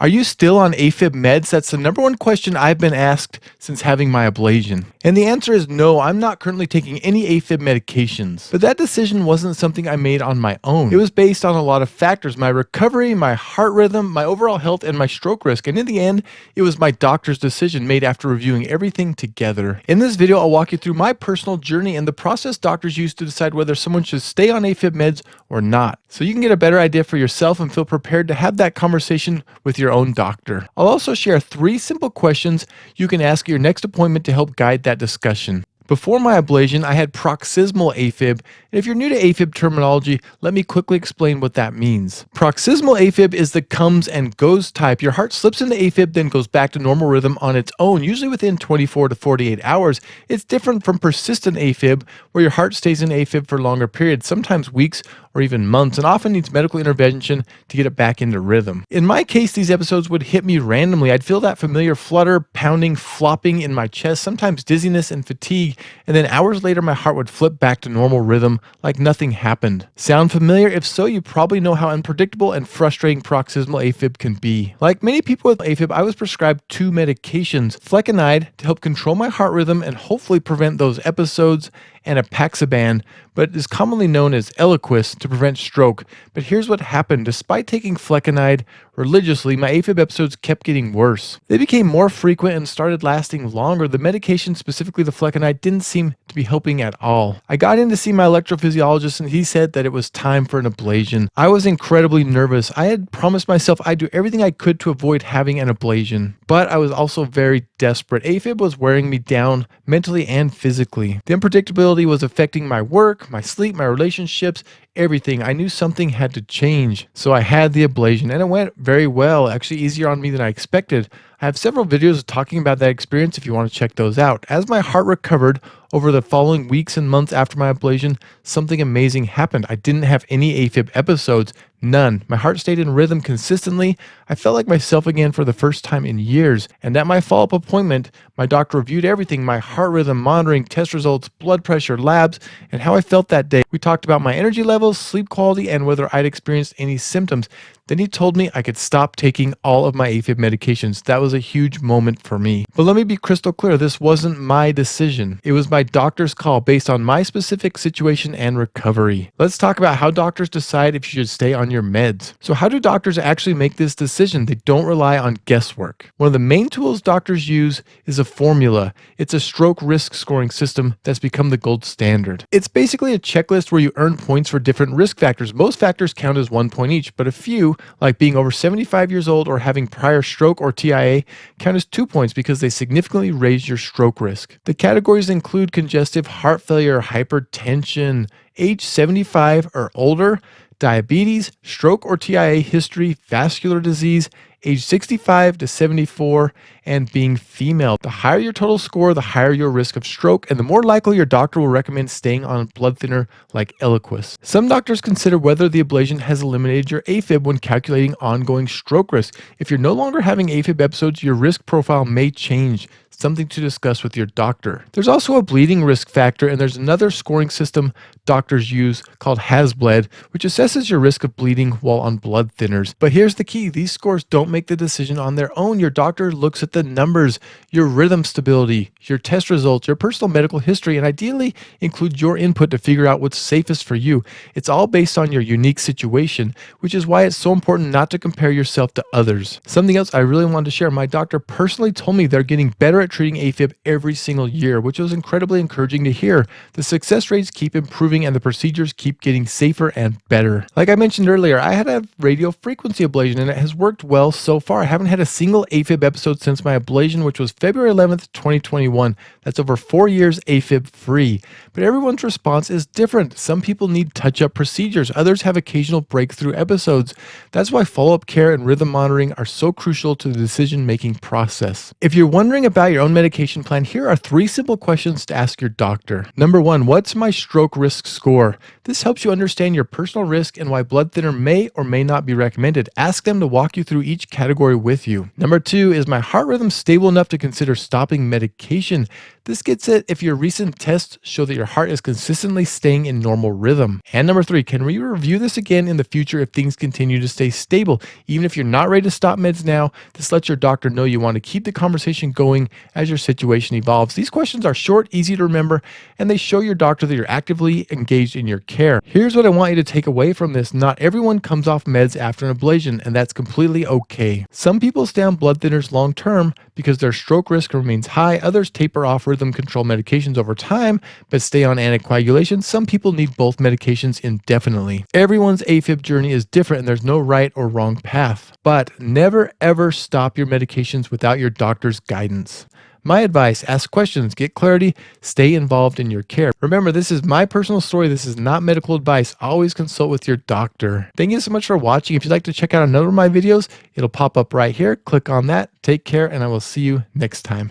Are you still on AFib meds? That's the number one question I've been asked since having my ablation. And the answer is no, I'm not currently taking any AFib medications. But that decision wasn't something I made on my own. It was based on a lot of factors: my recovery, my heart rhythm, my overall health, and my stroke risk. And in the end, it was my doctor's decision made after reviewing everything together. In this video, I'll walk you through my personal journey and the process doctors use to decide whether someone should stay on AFib meds or not, so you can get a better idea for yourself and feel prepared to have that conversation with your own doctor. I'll also share 3 simple questions you can ask at your next appointment to help guide that discussion. Before my ablation, I had paroxysmal AFib, and if you're new to AFib terminology, let me quickly explain what that means. Paroxysmal AFib is the comes and goes type. Your heart slips into AFib, then goes back to normal rhythm on its own, usually within 24 to 48 hours. It's different from persistent AFib, where your heart stays in AFib for longer periods, sometimes weeks or even months, and often needs medical intervention to get it back into rhythm. In my case, these episodes would hit me randomly. I'd feel that familiar flutter, pounding, flopping in my chest, sometimes dizziness and fatigue, and then hours later my heart would flip back to normal rhythm like nothing happened. Sound familiar? If so, you probably know how unpredictable and frustrating paroxysmal AFib can be. Like many people with AFib, I was prescribed 2 medications: flecainide to help control my heart rhythm and hopefully prevent those episodes, and apixaban, but is commonly known as Eliquis, to prevent stroke. But here's what happened. Despite taking flecainide religiously, my AFib episodes kept getting worse. They became more frequent and started lasting longer. The medication, specifically the flecainide, didn't seem to be helping at all. I got in to see my electrophysiologist and he said that it was time for an ablation. I was incredibly nervous. I had promised myself I'd do everything I could to avoid having an ablation, but I was also very desperate. AFib was wearing me down mentally and physically. The unpredictability was affecting my work, my sleep, my relationships, everything. I knew something had to change. So I had the ablation and it went very well, actually easier on me than I expected. I have several videos talking about that experience if you want to check those out. As my heart recovered over the following weeks and months after my ablation, something amazing happened. I didn't have any AFib episodes, none. My heart stayed in rhythm consistently. I felt like myself again for the first time in years. And at my follow-up appointment, my doctor reviewed everything: my heart rhythm monitoring, test results, blood pressure, labs, and how I felt that day. We talked about my energy levels, sleep quality, and whether I'd experienced any symptoms. Then he told me I could stop taking all of my AFib medications. That was a huge moment for me. But let me be crystal clear, this wasn't my decision. It was my doctor's call based on my specific situation and recovery. Let's talk about how doctors decide if you should stay on your meds. So how do doctors actually make this decision? They don't rely on guesswork. One of the main tools doctors use is a formula. It's a stroke risk scoring system that's become the gold standard. It's basically a checklist where you earn points for different risk factors. Most factors count as 1 point each, but a few, like being over 75 years old or having prior stroke or TIA, count as 2 points because they significantly raise your stroke risk. The categories include congestive heart failure, hypertension, age 75 or older, diabetes, stroke or TIA history, vascular disease, age 65 to 74, and being female. The higher your total score, the higher your risk of stroke, and the more likely your doctor will recommend staying on a blood thinner like Eliquis. Some doctors consider whether the ablation has eliminated your AFib when calculating ongoing stroke risk. If you're no longer having AFib episodes, your risk profile may change. Something to discuss with your doctor. There's also a bleeding risk factor, and there's another scoring system doctors use called HAS-BLED, which assesses your risk of bleeding while on blood thinners. But here's the key: these scores don't make the decision on their own. Your doctor looks at the numbers, your rhythm stability, your test results, your personal medical history, and ideally include your input to figure out what's safest for you. It's all based on your unique situation, which is why it's so important not to compare yourself to others. Something else I really wanted to share: my doctor personally told me they're getting better at treating AFib every single year, which was incredibly encouraging to hear. The success rates keep improving and the procedures keep getting safer and better. Like I mentioned earlier, I had a radiofrequency ablation and it has worked well so far. I haven't had a single AFib episode since my ablation, which was February 11th, 2021. That's over 4 years AFib-free. But everyone's response is different. Some people need touch-up procedures. Others have occasional breakthrough episodes. That's why follow-up care and rhythm monitoring are so crucial to the decision-making process. If you're wondering about your own medication plan, here are 3 simple questions to ask your doctor. Number 1, what's my stroke risk score. This helps you understand your personal risk and why blood thinner may or may not be recommended. Ask them to walk you through each category with you. Number 2, is my heart rhythm stable enough to consider stopping medication? This gets it if your recent tests show that your heart is consistently staying in normal rhythm. And number 3, can we review this again in the future if things continue to stay stable? Even if you're not ready to stop meds now, this lets your doctor know you want to keep the conversation going as your situation evolves. These questions are short, easy to remember, and they show your doctor that you're actively engaged in your care. Here's what I want you to take away from this. Not everyone comes off meds after an ablation, and that's completely okay. Some people stay on blood thinners long term because their stroke risk remains high. Others taper off rhythm control medications over time, but stay on anticoagulation. Some people need both medications indefinitely. Everyone's AFib journey is different, and there's no right or wrong path. But never ever stop your medications without your doctor's guidance. My advice: ask questions, get clarity, stay involved in your care. Remember, this is my personal story. This is not medical advice. Always consult with your doctor. Thank you so much for watching. If you'd like to check out another of my videos, it'll pop up right here. Click on that. Take care, and I will see you next time.